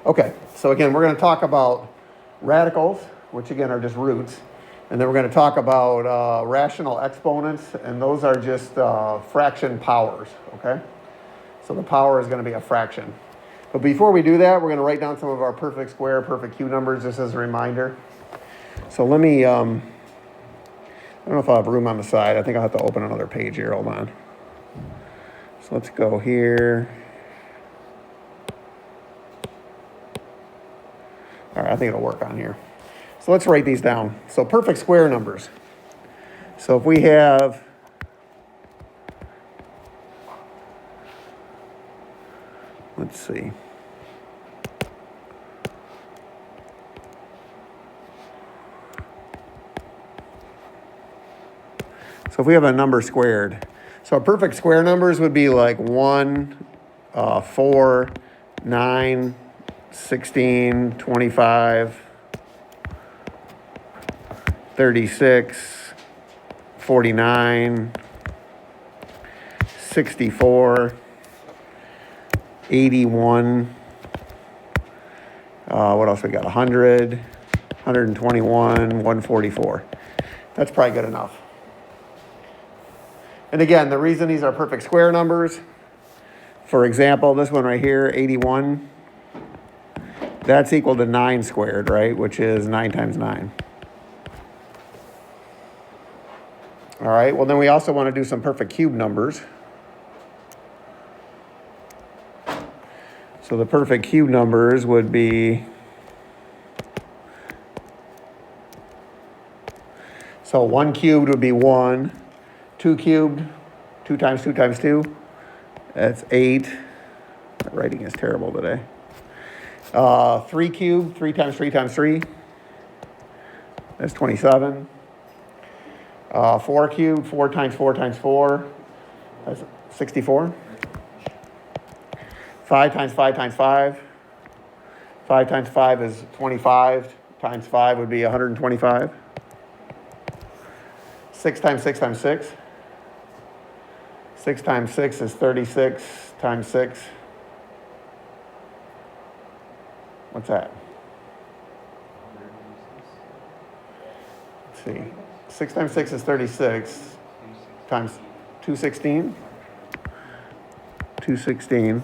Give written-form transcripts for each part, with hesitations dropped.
Okay, so again, we're going to talk about radicals, which again are just roots. And then we're going to talk about rational exponents, and those are just fraction powers, okay? So the power is going to be a fraction. But before we do that, we're going to write down some of our perfect square, perfect cube numbers just as a reminder. So let me, I don't know if I'll have room on the side. I think I'll have to open another page here. Hold on. So let's go here. All right, I think it'll work on here. So let's write these down. So perfect square numbers. So if we have, let's see. So if we have a number squared, so perfect square numbers would be like 1, 4, 9, 16, 25, 36, 49, 64, 81, what else we got? 100, 121, 144. That's probably good enough. And again, the reason these are perfect square numbers, for example, this one right here, 81, that's equal to 9 squared, right? Which is 9 times 9. All right, well then we also want to do some perfect cube numbers. So the perfect cube numbers would be, so 1 cubed would be 1, 2 cubed, 2 times 2 times 2, that's 8. My writing is terrible today. 3 cubed, 3 times 3 times 3, that's 27. 4 cubed, 4 times 4 times 4, that's 64. 5 times 5 times 5, 5 times 5 is 25, times 5 would be 125. 6 times 6 times 6, 6 times 6 is 36, times 6. What's that? Let's see. 6 times 6 is 36, times 216. 216.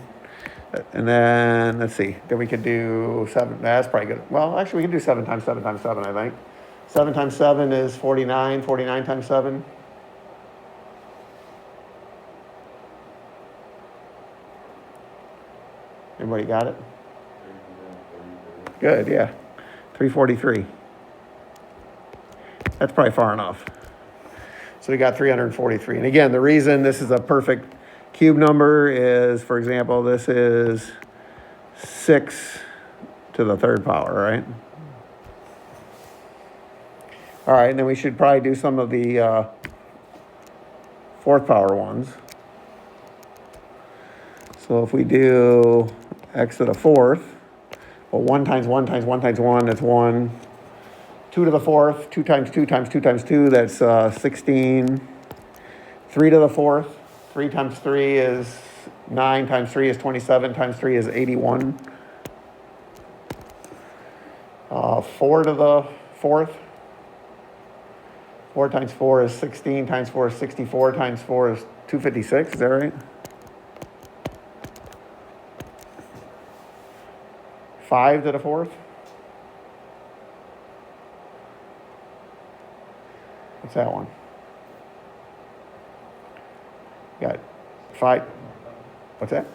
And then, let's see, then we could do 7. That's probably good. Well, actually, we can do 7 times 7 times 7, I think. 7 times 7 is 49. 49 times 7. Everybody got it? Good, yeah. 343. That's probably far enough. So we got 343. And again, the reason this is a perfect cube number is, for example, this is 6 to the 3rd power, right? All right, and then we should probably do some of the 4th power ones. So if we do x to the 4th, well, 1 times 1 times 1 times 1, that's 1. 2 to the 4th, 2 times 2 times 2 times 2, that's 16. 3 to the 4th, 3 times 3 is 9, times 3 is 27, times 3 is 81. 4 to the 4th, 4 times 4 is 16, times 4 is 64, times 4 is 256, is that right? 5 to the 4th. What's that one? Got 5. What's that?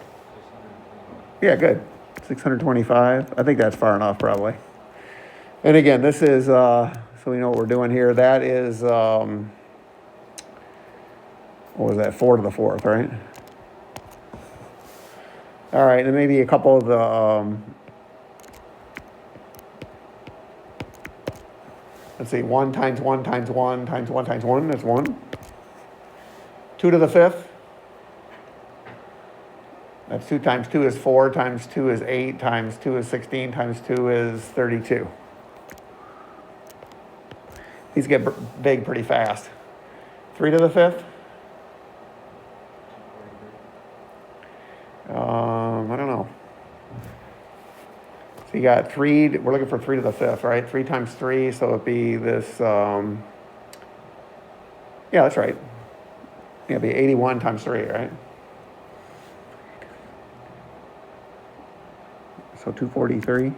Yeah, good. 625. I think that's far enough, probably. And again, this is, so we know what we're doing here. That is, what was that? 4 to the 4th, right? All right, and maybe a couple of the, let's see, 1 times 1 times 1 times 1 times 1, that's 1. 2 to the 5th. That's 2 times 2 is 4, times 2 is 8, times 2 is 16, times 2 is 32. These get big pretty fast. 3 to the 5th. I don't know. So you got 3, we're looking for 3 to the 5th, right? 3 times 3, so it'd be this, yeah, that's right. Yeah, it'd be 81 times 3, right? So 243.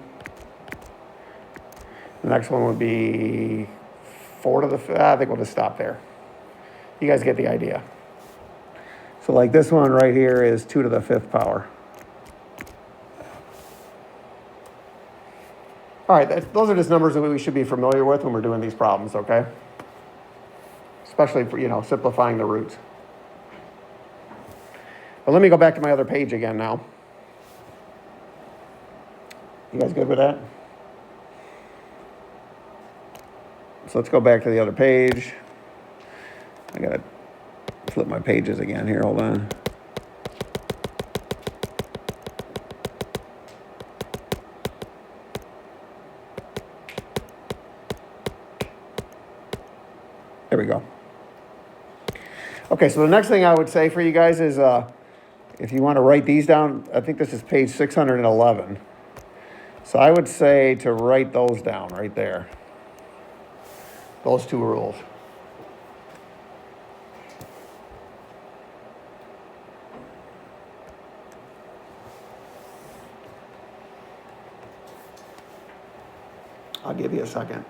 The next one would be 4 to the 5th. I think we'll just stop there. You guys get the idea. So like this one right here is 2 to the 5th power. All right, those are just numbers that we should be familiar with when we're doing these problems, okay? Especially for, simplifying the roots. But let me go back to my other page again now. You guys good with that? So let's go back to the other page. I gotta flip my pages again here, hold on. There we go. Okay, so the next thing I would say for you guys is if you want to write these down, I think this is page 611. So I would say to write those down right there. Those 2 rules. I'll give you a second.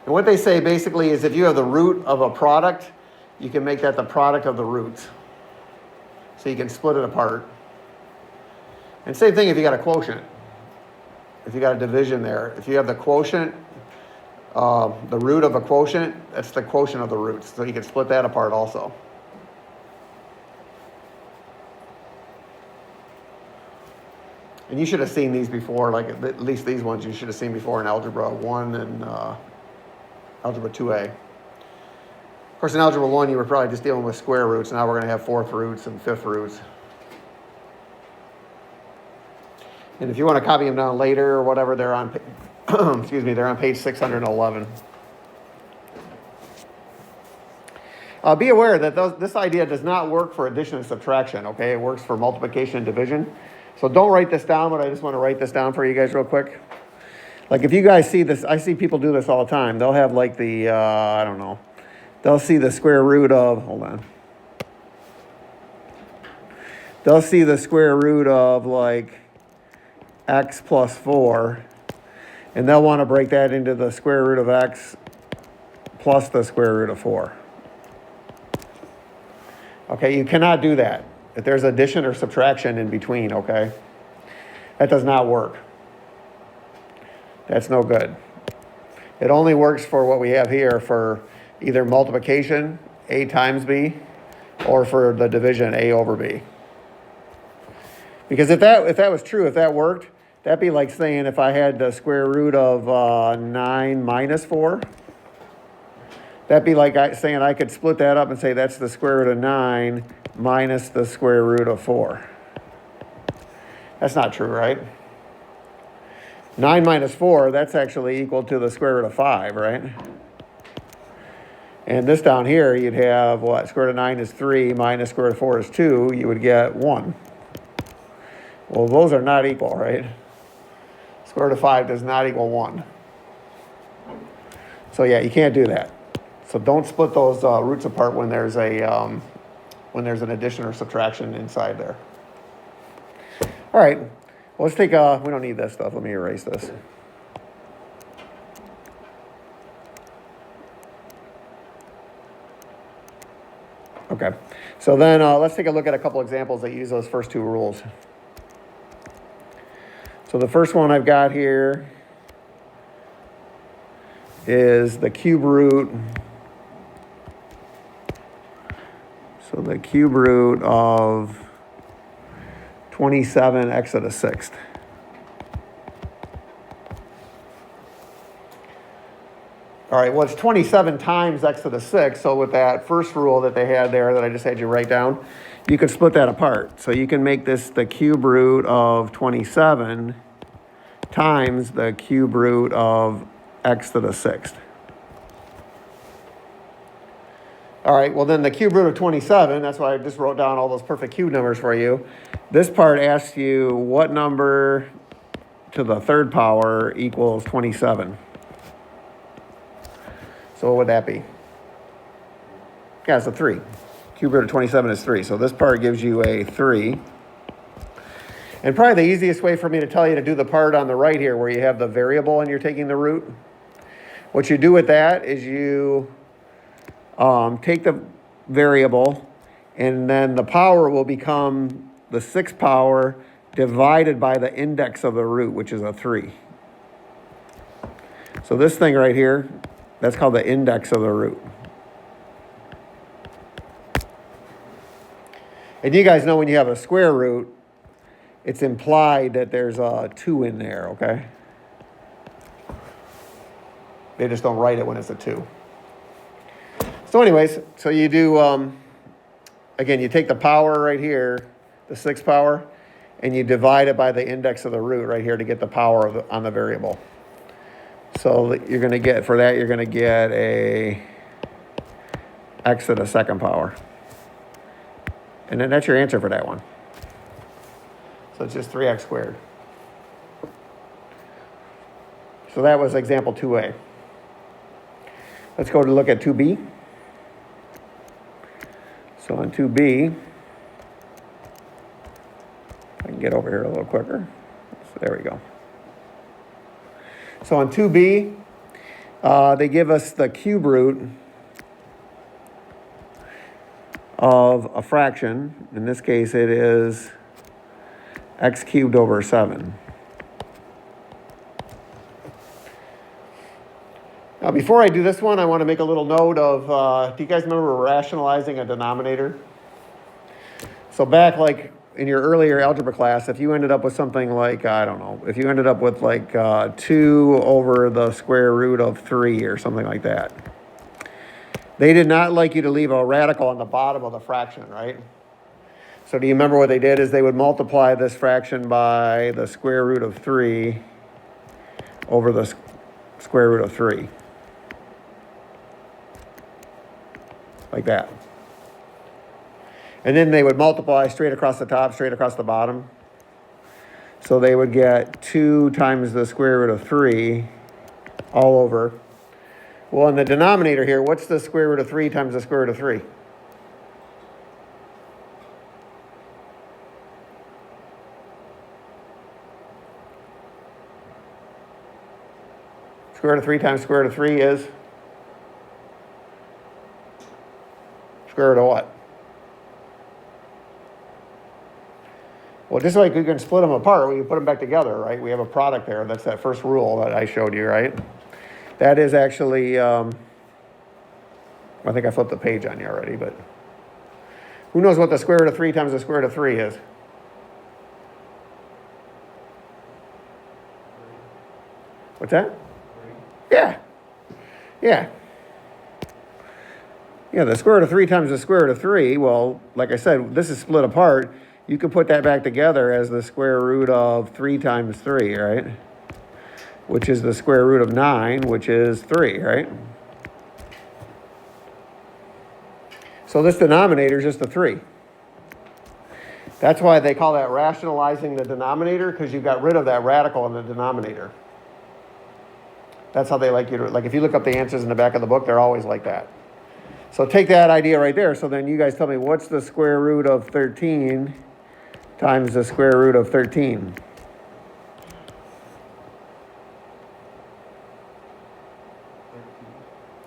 And what they say basically is if you have the root of a product, you can make that the product of the roots. So you can split it apart. And same thing if you got a quotient. If you got a division there. If you have the quotient, the root of a quotient, that's the quotient of the roots. So you can split that apart also. And you should have seen these before, like at least these ones you should have seen before in Algebra 1 and Algebra 2A. Of course, in Algebra 1, you were probably just dealing with square roots. Now we're going to have 4th roots and 5th roots. And if you want to copy them down later or whatever, they're on, excuse me, they're on page 611. Be aware that this idea does not work for addition and subtraction, okay? It works for multiplication and division. So don't write this down, but I just want to write this down for you guys real quick. Like if you guys see this, I see people do this all the time. They'll have like the, I don't know. They'll see the square root of, hold on. They'll see the square root of like x plus 4. And they'll want to break that into the square root of x plus the square root of 4. Okay, you cannot do that. If there's addition or subtraction in between, okay? That does not work. That's no good. It only works for what we have here for either multiplication, a times b, or for the division, a over b. Because if that was true, if that worked, that'd be like saying if I had the square root of 9 minus 4, that'd be like saying I could split that up and say that's the square root of 9 minus the square root of 4. That's not true, right? 9 minus 4, that's actually equal to the square root of 5, right? And this down here, you'd have what? Square root of 9 is 3 minus square root of 4 is 2. You would get 1. Well, those are not equal, right? Square root of 5 does not equal 1. So yeah, you can't do that. So don't split those roots apart when there's an addition or subtraction inside there. All right, well, let's take we don't need this stuff. Let me erase this. Okay, so then let's take a look at a couple examples that use those first 2 rules. So the first one I've got here is the cube root. So the cube root of 27x to the 6th. All right, well, it's 27 times x to the 6th. So with that first rule that they had there that I just had you write down, you could split that apart. So you can make this the cube root of 27 times the cube root of x to the 6th. All right, well then the cube root of 27, that's why I just wrote down all those perfect cube numbers for you. This part asks you what number to the third power equals 27. So what would that be? Yeah, it's a 3. Cube root of 27 is 3. So this part gives you a 3. And probably the easiest way for me to tell you to do the part on the right here where you have the variable and you're taking the root. What you do with that is you take the variable and then the power will become the 6th power divided by the index of the root, which is a 3. So this thing right here, that's called the index of the root. And you guys know when you have a square root, it's implied that there's a 2 in there, okay? They just don't write it when it's a 2. So anyways, so you do, again, you take the power right here, the 6th power, and you divide it by the index of the root right here to get the power on the variable. So you're going to get, for that, you're going to get a x to the 2nd power. And then that's your answer for that one. So it's just 3x squared. So that was example 2a. Let's go to look at 2b. So on 2b, I can get over here a little quicker. So there we go. So on 2b, they give us the cube root of a fraction. In this case, it is x cubed over 7. Now, before I do this one, I want to make a little note of, do you guys remember rationalizing a denominator? So back like in your earlier algebra class, if you ended up with something like, I don't know, if you ended up with like 2 over the square root of 3 or something like that, they did not like you to leave a radical on the bottom of the fraction, right? So do you remember what they did is they would multiply this fraction by the square root of 3 over the square root of 3. Like that. And then they would multiply straight across the top, straight across the bottom. So they would get 2 times the square root of 3 all over. Well, in the denominator here, what's the square root of 3 times the square root of 3? Square root of 3 times square root of 3 is? Square root of what? Well, just like we can split them apart, we can put them back together, right? We have a product there. That's that first rule that I showed you, right? That is actually, I think I flipped the page on you already, but who knows what the square root of 3 times the square root of 3 is? What's that? 3. Yeah. Yeah. Yeah, the square root of 3 times the square root of 3, well, like I said, this is split apart. You could put that back together as the square root of 3 times 3, right? Which is the square root of 9, which is 3, right? So this denominator is just a 3. That's why they call that rationalizing the denominator, because you got rid of that radical in the denominator. That's how they like you to, like if you look up the answers in the back of the book, they're always like that. So take that idea right there. So then you guys tell me, what's the square root of 13 times the square root of 13?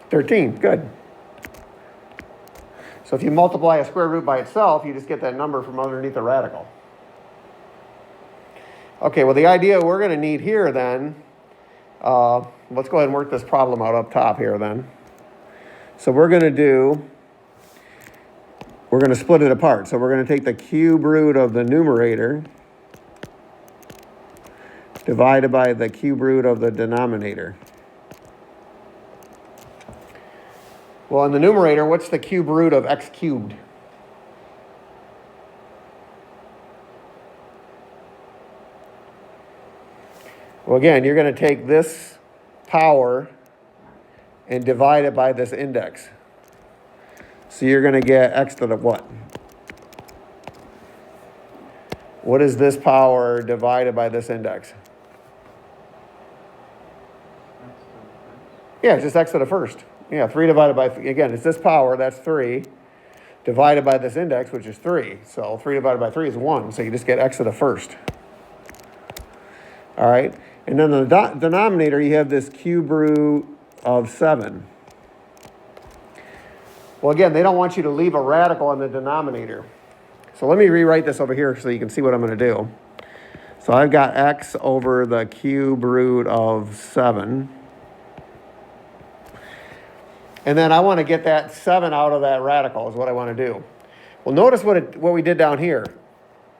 13, good. So if you multiply a square root by itself, you just get that number from underneath the radical. Okay, well the idea we're going to need here then, let's go ahead and work this problem out up top here then. So we're going to split it apart. So we're going to take the cube root of the numerator divided by the cube root of the denominator. Well, in the numerator, what's the cube root of x cubed? Well, again, you're going to take this power and divide it by this index. So you're going to get x to the what? What is this power divided by this index? Yeah, it's just x to the first. Yeah, 3 divided by, again, it's this power, that's 3, divided by this index, which is 3. So 3 divided by 3 is 1, so you just get x to the first. All right, and then the denominator, you have this cube root of 7. Well, again, they don't want you to leave a radical in the denominator. So let me rewrite this over here so you can see what I'm going to do. So I've got x over the cube root of 7. And then I want to get that 7 out of that radical is what I want to do. Well, notice what we did down here.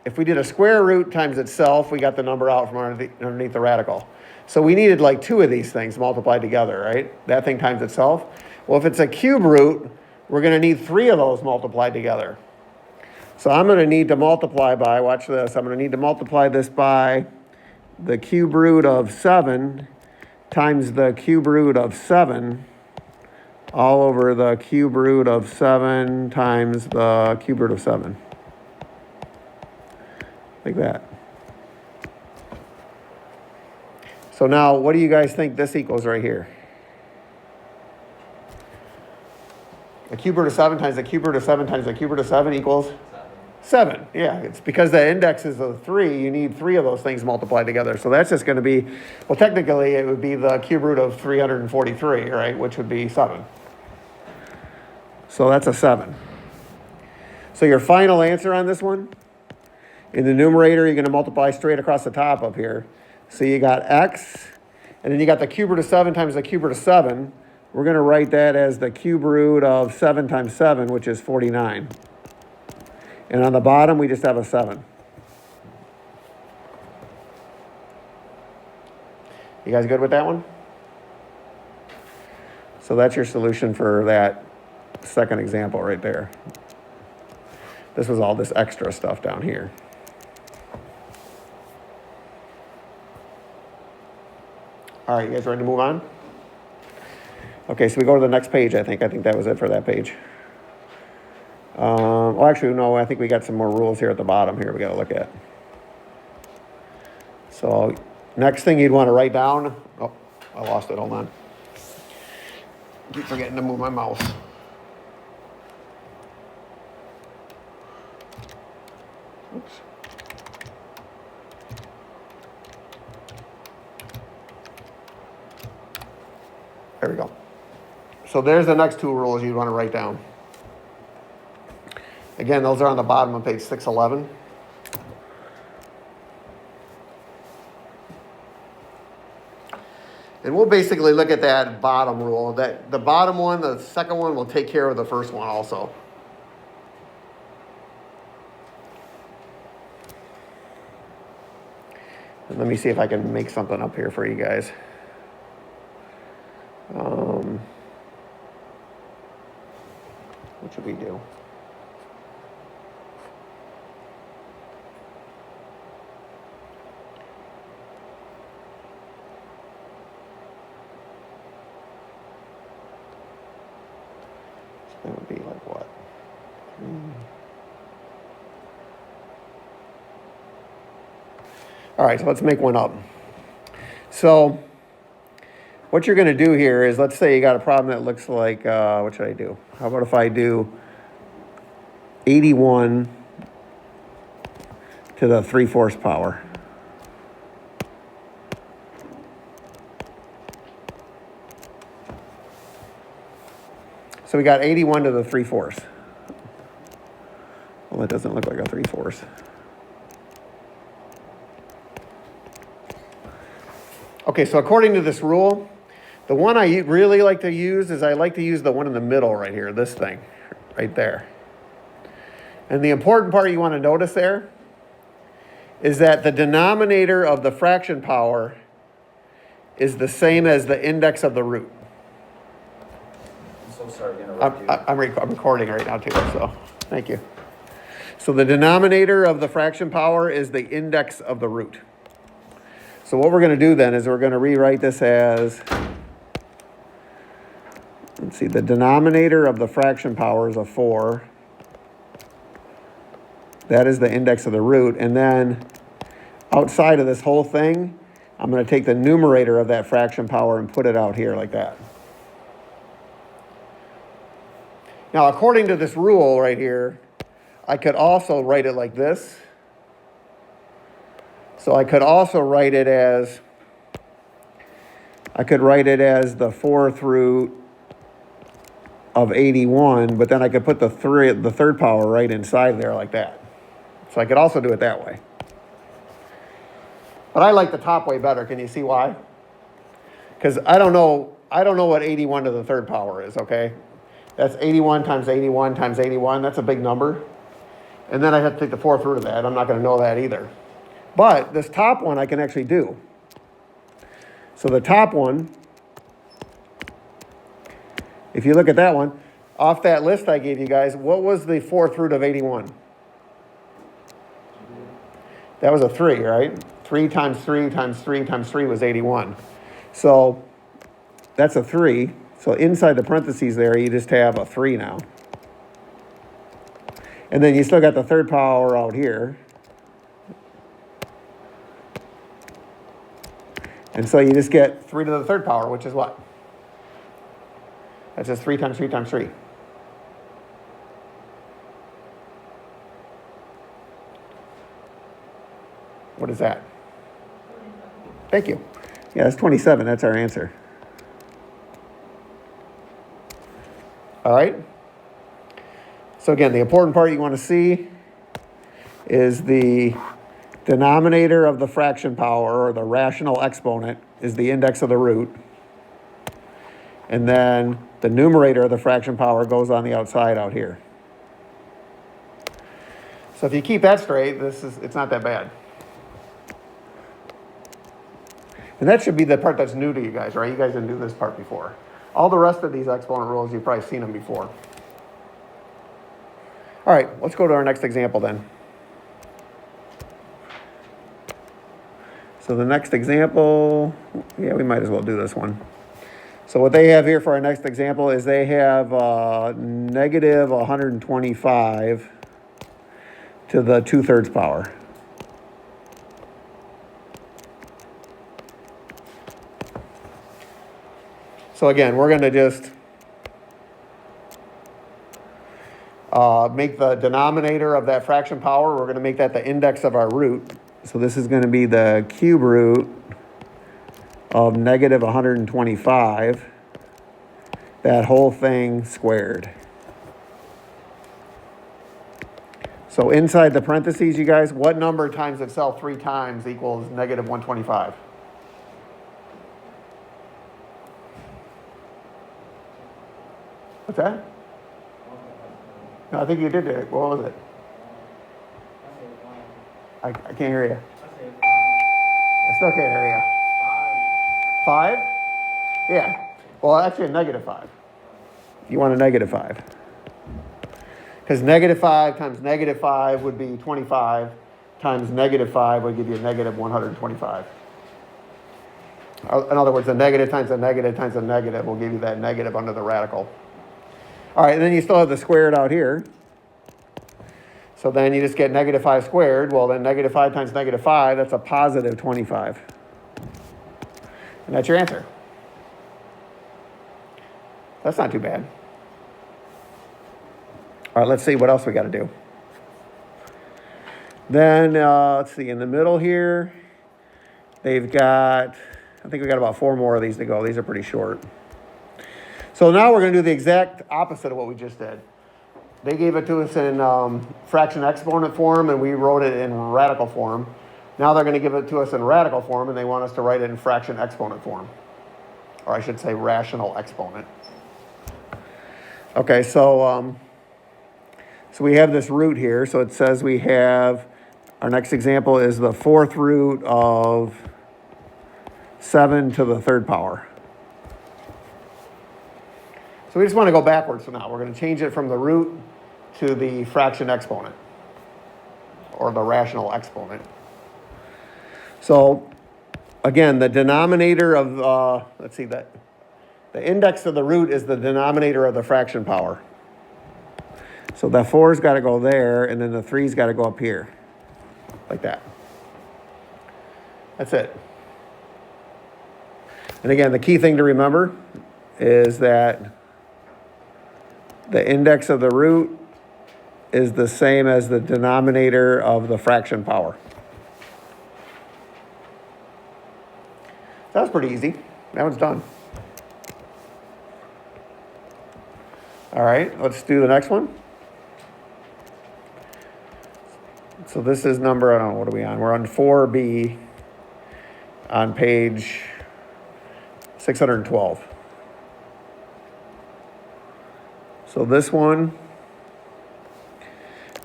If we did a square root times itself, we got the number out from underneath the radical. So we needed like 2 of these things multiplied together, right? That thing times itself. Well, if it's a cube root, we're going to need 3 of those multiplied together. So I'm going to need to multiply by, watch this, I'm going to need to multiply this by the cube root of 7 times the cube root of 7 all over the cube root of 7 times the cube root of 7. Like that. So now, what do you guys think this equals right here? The cube root of 7 times the cube root of 7 times the cube root of 7 equals? 7. Yeah, it's because the index is a 3, you need 3 of those things multiplied together. So that's just going to be, well, technically it would be the cube root of 343, right, which would be 7. So that's a 7. So your final answer on this one, in the numerator, you're going to multiply straight across the top up here. So you got x, and then you got the cube root of 7 times the cube root of 7. We're going to write that as the cube root of 7 times 7, which is 49. And on the bottom, we just have a 7. You guys good with that one? So that's your solution for that second example right there. This was all this extra stuff down here. All right, you guys ready to move on? Okay, so we go to the next page, I think. I think that was it for that page. Well, actually, no, I think we got some more rules here at the bottom here we got to look at. So next thing you'd want to write down. Oh, I lost it. Hold on. Keep forgetting to move my mouse. Oops. There we go. So there's the next 2 rules you'd want to write down. Again, those are on the bottom of page 611. And we'll basically look at that bottom rule. That the bottom one, the second one, will take care of the first one also. And let me see if I can make something up here for you guys. What should we do? That would be like what? All right, so let's make one up. So what you're going to do here is, let's say you got a problem that looks like, what should I do? How about if I do 81 to the 3/4 power? So we got 81 to the 3/4. Well, it doesn't look like a 3/4. Okay, so according to this rule, the one I really like to use is I like to use the one in the middle right here, this thing, right there. And the important part you want to notice there is that the denominator of the fraction power is the same as the index of the root. I'm so sorry to interrupt you. I'm recording right now too, so thank you. So the denominator of the fraction power is the index of the root. So what we're going to do then is we're going to rewrite this as, let's see, the denominator of the fraction power is a 4. That is the index of the root. And then outside of this whole thing, I'm going to take the numerator of that fraction power and put it out here like that. Now, according to this rule right here, I could also write it like this. So I could also write it as, the fourth root of 81, but then I could put the third power right inside there like that. So I could also do it that way. But I like the top way better. Can you see why? Because I don't know what 81 to the third power is, okay? That's 81 times 81 times 81. That's a big number. And then I have to take the fourth root of that. I'm not going to know that either. But this top one I can actually do. So the top one, if you look at that one, off that list I gave you guys, what was the fourth root of 81? That was a 3, right? 3 times 3 times 3 times 3 was 81. So that's a 3. So inside the parentheses there, you just have a 3 now. And then you still got the third power out here. And so you just get 3 to the third power, which is what? That's just 3 times 3 times 3. What is that? Thank you. Yeah, that's 27. That's our answer. All right. So again, the important part you want to see is the denominator of the fraction power, or the rational exponent, is the index of the root. And then the numerator of the fraction power goes on the outside out here. So if you keep that straight, it's not that bad. And that should be the part that's new to you guys, right? You guys didn't do this part before. All the rest of these exponent rules, you've probably seen them before. All right, let's go to our next example then. So the next example, yeah, we might as well do this one. So what they have here for our next example is they have negative 125 to the 2/3 power. So again, we're going to just make the denominator of that fraction power, we're going to make that the index of our root. So this is going to be the cube root of negative 125, that whole thing squared. So inside the parentheses, you guys, what number times itself 3 times equals negative 125? What's that? No, I think you did it. What was it? I can't hear you. I still can't hear you. 5? Yeah. Well, actually a negative 5. You want a negative 5. Because negative 5 times negative 5 would be 25, times negative 5 would give you a negative 125. In other words, a negative times a negative times a negative will give you that negative under the radical. All right, and then you still have the squared out here. So then you just get negative 5 squared. Well, then negative 5 times negative 5, that's a positive 25. And that's your answer. That's not too bad. All right, let's see what else we got to do. Then, let's see, in the middle here, they've got, I think we got about 4 more of these to go. These are pretty short. So now we're going to do the exact opposite of what we just did. They gave it to us in fraction exponent form, and we wrote it in radical form. Now they're going to give it to us in radical form, and they want us to write it in fraction exponent form. Or I should say rational exponent. Okay, so we have this root here. So it says we have, our next example is the 4th root of 7 to the 3rd power. So we just want to go backwards for now. We're going to change it from the root to the fraction exponent, or the rational exponent. So again, the denominator of, let's see, the index of the root is the denominator of the fraction power. So the 4's got to go there, and then the 3's got to go up here, like that. That's it. And again, the key thing to remember is that the index of the root is the same as the denominator of the fraction power. That was pretty easy. That one's done. All right, let's do the next one. So this is number, I don't know, what are we on? We're on 4B on page 612. So this one,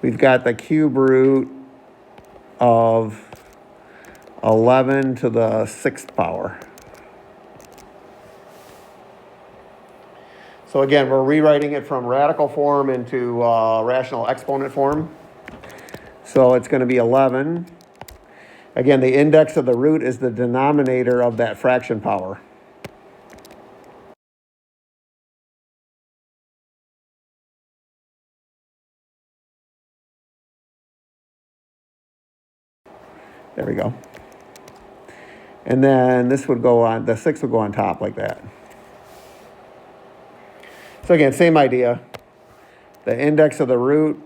we've got the cube root of 11 to the 6th power. So again, we're rewriting it from radical form into rational exponent form. So it's going to be 11. Again, the index of the root is the denominator of that fraction power. There we go. And then this would go on, the 6 would go on top like that. So again, same idea. The index of the root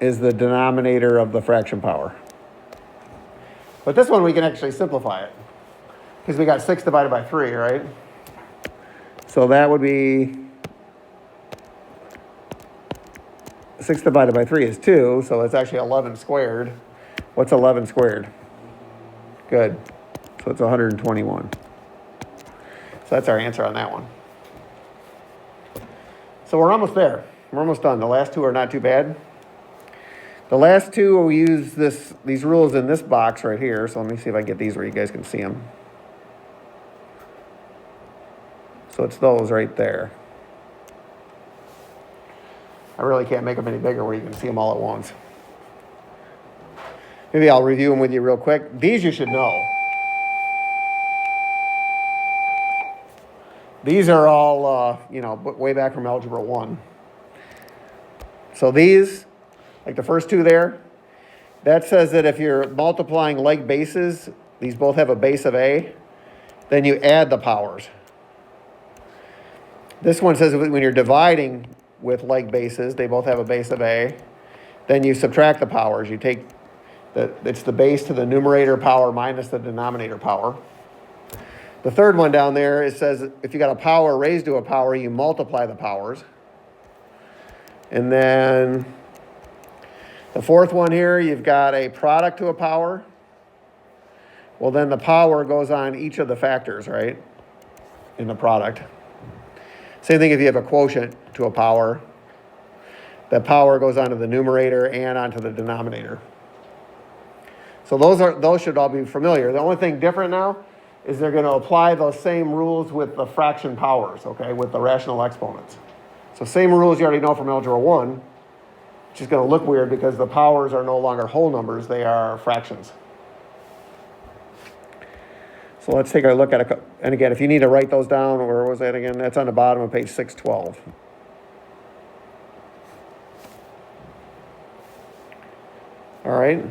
is the denominator of the fraction power. But this one we can actually simplify it, because we got 6 divided by 3, right? So that would be 6 divided by 3 is 2, so it's actually 11 squared. What's 11 squared? Good. So it's 121. So that's our answer on that one. So we're almost there. We're almost done. The last two are not too bad. The last two, we use these rules in this box right here. So let me see if I get these where you guys can see them. So it's those right there. I really can't make them any bigger where you can see them all at once. Maybe I'll review them with you real quick. These you should know. These are all, way back from Algebra 1. So these, like the first two there, that says that if you're multiplying like bases, these both have a base of A, then you add the powers. This one says when you're dividing with like bases, they both have a base of A, then you subtract the powers. You take it's the base to the numerator power minus the denominator power. The third one down there, it says if you got a power raised to a power, you multiply the powers. And then the fourth one here, you've got a product to a power. Well, then the power goes on each of the factors, right, in the product. Same thing if you have a quotient to a power. The power goes onto the numerator and onto the denominator. So those should all be familiar. The only thing different now is they're going to apply those same rules with the fraction powers, okay, with the rational exponents. So same rules you already know from Algebra 1, which is going to look weird because the powers are no longer whole numbers, they are fractions. So let's take a look at it. And again, if you need to write those down, where was that again? That's on the bottom of page 612. All right.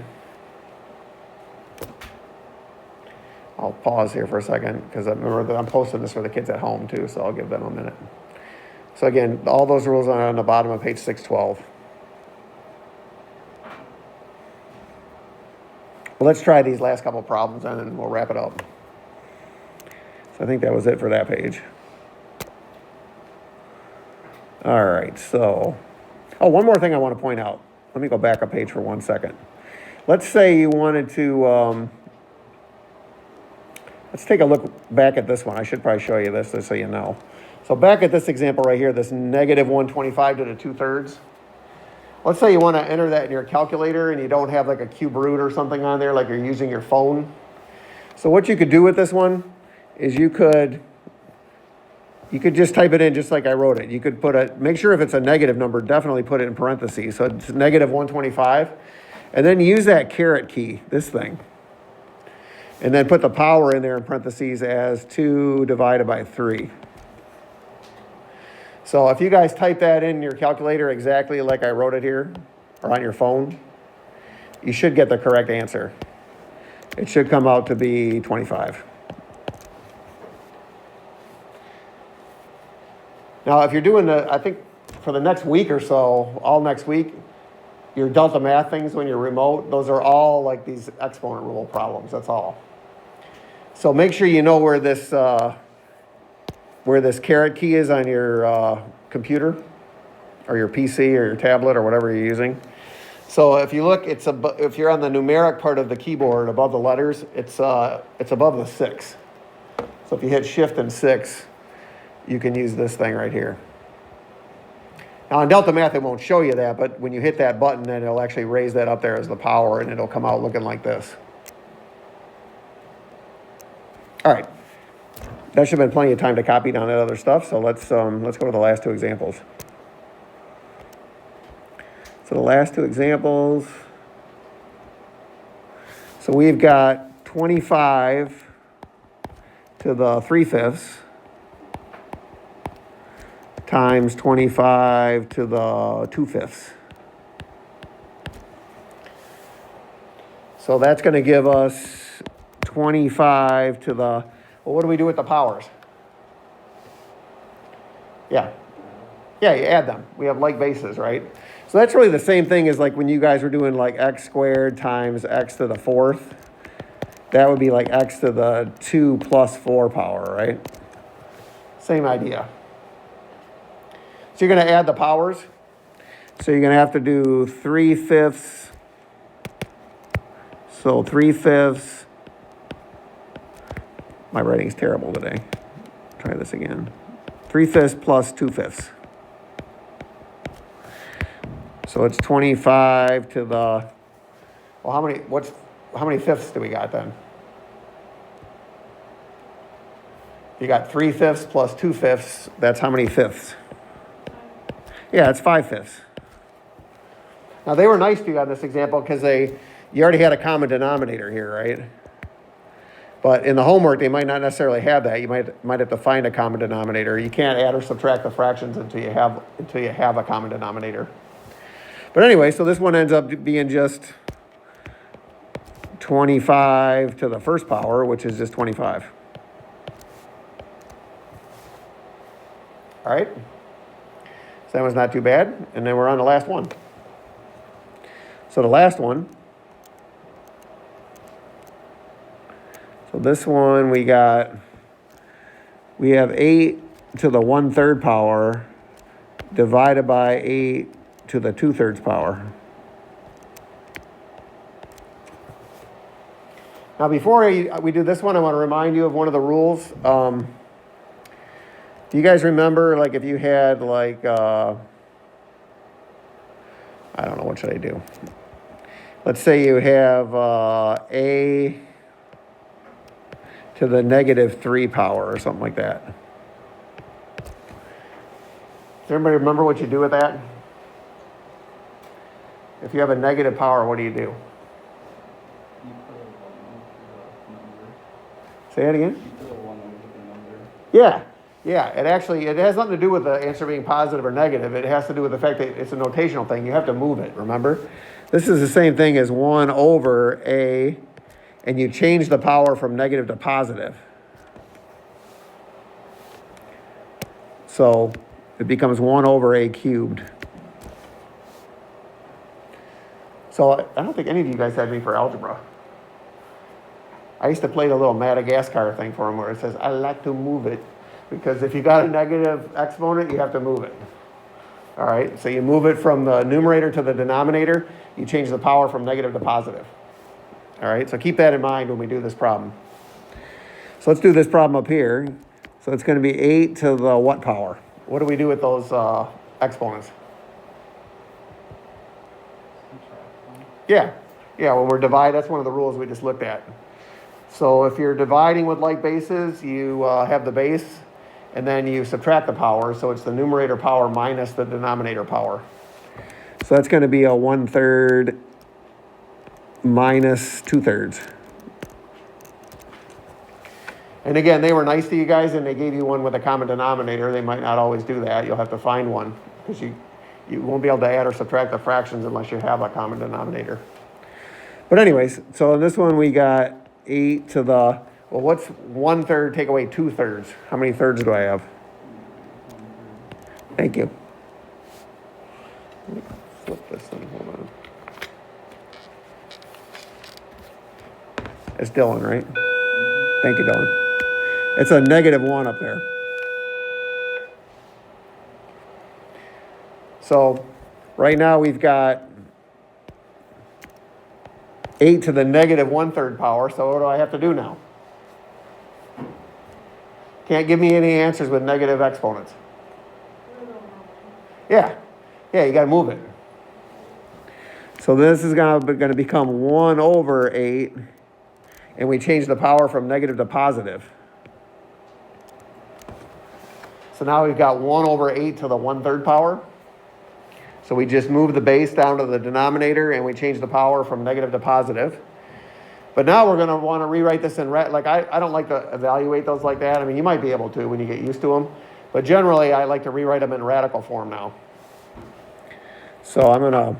I'll pause here for a second because I remember that I'm posting this for the kids at home too, so I'll give them a minute. So again, all those rules are on the bottom of page 612. Well, let's try these last couple problems and then we'll wrap it up. So I think that was it for that page. All right, so, one more thing I want to point out. Let me go back a page for 1 second. Let's say you wanted to, let's take a look back at this one. I should probably show you this just so you know. So back at this example right here, this negative 125 to the 2/3. Let's say you want to enter that in your calculator and you don't have like a cube root or something on there, like you're using your phone. So what you could do with this one is you could just type it in just like I wrote it. You could make sure if it's a negative number, definitely put it in parentheses. So it's negative 125. And then use that caret key, this thing. And then put the power in there in parentheses as 2 divided by 3. So if you guys type that in your calculator exactly like I wrote it here, or on your phone, you should get the correct answer. It should come out to be 25. Now, if you're doing I think for the next week or so, all next week, your delta math things when you're remote, those are all like these exponent rule problems, that's all. So make sure you know where this caret key is on your computer or your PC or your tablet or whatever you're using. So if you look, if you're on the numeric part of the keyboard above the letters, it's above the 6. So if you hit Shift and 6, you can use this thing right here. Now on Delta Math, it won't show you that, but when you hit that button, then it'll actually raise that up there as the power, and it'll come out looking like this. All right. That should have been plenty of time to copy down that other stuff, so let's go to the last two examples. So the last two examples, so we've got 25 to the 3/5 times 25 to the 2/5. So that's going to give us 25 to the, well, what do we do with the powers? Yeah, you add them. We have like bases, right? So that's really the same thing as like when you guys were doing like x squared times x to the 4th. That would be like x to the 2 plus 4 power, right? Same idea. So you're going to add the powers. So you're going to have to do 3/5. So 3/5. My writing's terrible today. Try this again. 3/5 plus 2/5. So it's 25 to the, well, how many fifths do we got then? You got 3/5 plus 2/5. That's how many fifths? Yeah, it's 5/5. Now they were nice to you on this example because you already had a common denominator here, right? But in the homework, they might not necessarily have that. You might have to find a common denominator. You can't add or subtract the fractions until you have a common denominator. But anyway, so this one ends up being just 25 to the first power, which is just 25. All right? So that one's not too bad. And then we're on the last one. So the last one. So this one we have 8 to the 1/3 power divided by 8 to the 2/3 power. Now before we do this one, I want to remind you of one of the rules. Do you guys remember, like, if you had, like, I don't know, what should I do? Let's say you have a to the -3 power or something like that. Does everybody remember what you do with that? If you have a negative power, what do you do? Say that again? Yeah. It has nothing to do with the answer being positive or negative. It has to do with the fact that it's a notational thing. You have to move it, remember? This is the same thing as 1 over a, and you change the power from negative to positive. So it becomes 1 over a cubed. So I don't think any of you guys had me for algebra. I used to play the little Madagascar thing for them where it says, I like to move it. Because if you got a negative exponent, you have to move it. All right, so you move it from the numerator to the denominator. You change the power from negative to positive. All right, so keep that in mind when we do this problem. So let's do this problem up here. So it's going to be 8 to the what power? What do we do with those exponents? Yeah, when we're dividing, that's one of the rules we just looked at. So if you're dividing with like bases, you have the base, and then you subtract the power, so it's the numerator power minus the denominator power. So that's going to be a 1/3 minus 2/3. And again, they were nice to you guys, and they gave you one with a common denominator. They might not always do that. You'll have to find one, because you won't be able to add or subtract the fractions unless you have a common denominator. But anyways, so in this one we got 8 to the, well, what's 1/3 take away 2/3? How many thirds do I have? Thank you. Let me flip this thing, hold on. It's Dylan, right? Thank you, Dylan. It's a -1 up there. So right now we've got 8 to the -1/3 power, so what do I have to do now? Can't give me any answers with negative exponents. Yeah, you got to move it. So this is going to become 1/8, and we change the power from negative to positive. So now we've got 1/8 to the 1/3 power. So we just move the base down to the denominator, and we change the power from negative to positive. But now we're going to want to rewrite this in, like I don't like to evaluate those like that. I mean, you might be able to when you get used to them. But generally, I like to rewrite them in radical form now. So I'm going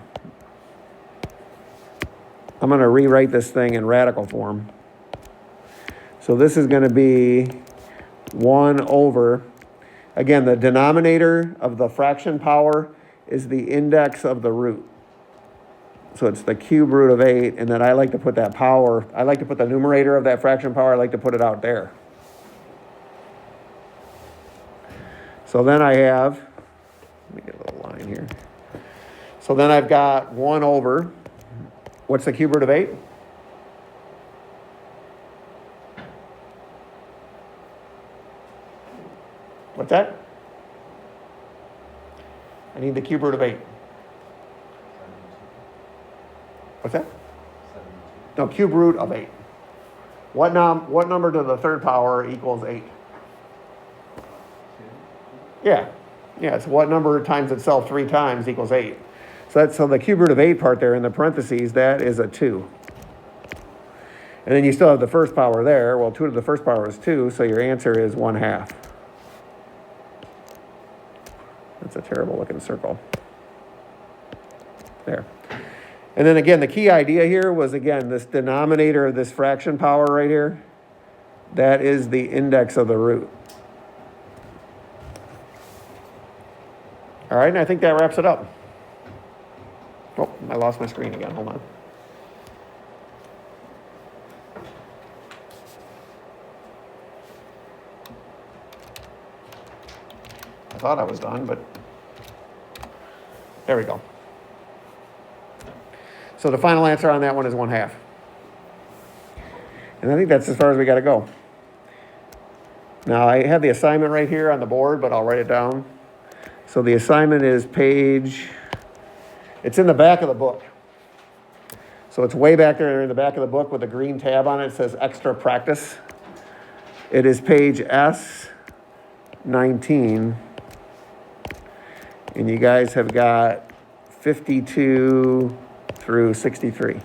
to rewrite this thing in radical form. So this is going to be 1/, again, the denominator of the fraction power is the index of the root. So it's the cube root of 8, and then I like to put that power, I like to put the numerator of that fraction power, I like to put it out there. So then I have, let me get a little line here. So then I've got 1/, what's the cube root of 8? What's that? I need the cube root of 8. What's that? 72. No, cube root of 8. What number to the 3rd power equals 8? 2. Yeah. So what number times itself 3 times equals 8? So the cube root of 8 part there in the parentheses, that is a 2. And then you still have the 1st power there. Well, 2 to the 1st power is 2, so your answer is 1/2. That's a terrible looking circle. There. And then again, the key idea here was, again, this denominator of this fraction power right here, that is the index of the root. All right, and I think that wraps it up. Oh, I lost my screen again, hold on. I thought I was done, but there we go. So the final answer on that one is 1/2. And I think that's as far as we got to go. Now I have the assignment right here on the board, but I'll write it down. So the assignment is it's in the back of the book. So it's way back there in the back of the book with a green tab on it. It says extra practice. It is page S19. And you guys have got 52 through 63.